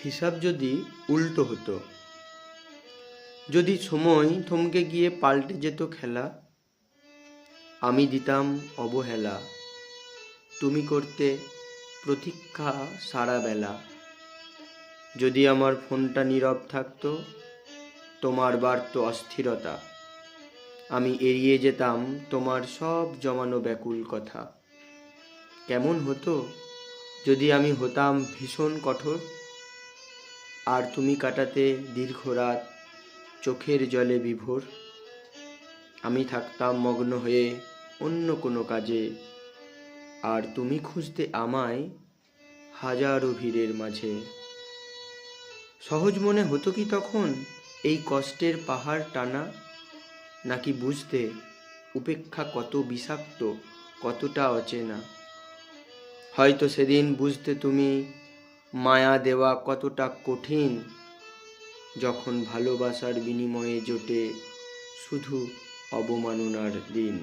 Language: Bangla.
হিসাব যদি উল্টো হতো, যদি সময় থমকে গিয়ে পাল্টে যেত খেলা, আমি দিতাম অবহেলা, তুমি করতে প্রতীক্ষা সারা বেলা। যদি আমার ফোনটা নীরব থাকতো, তোমার বাড়তো অস্থিরতা, আমি এড়িয়ে যেতাম তোমার সব জমানো ব্যাকুল কথা। কেমন হতো যদি আমি হতাম ভীষণ কঠোর, আর তুমি কাটাতে দীর্ঘ রাত চোখের জলে বিভোর। আমি থাকতাম মগ্ন হয়ে অন্য কোনো কাজে, আর তুমি খুঁজতে আমায় হাজারো ভিড়ের মাঝে। সহজ মনে হতো কি তখন এই কষ্টের পাহাড় টানা, নাকি বুঝতে উপেক্ষা কত বিষাক্ত, কতটা অচেনা? হয়তো সেদিন বুঝতে তুমি মায়া দেওয়া কতটা কঠিন, যখন ভালোবাসার বিনিময়ে জোটে শুধু অবমাননার দিন।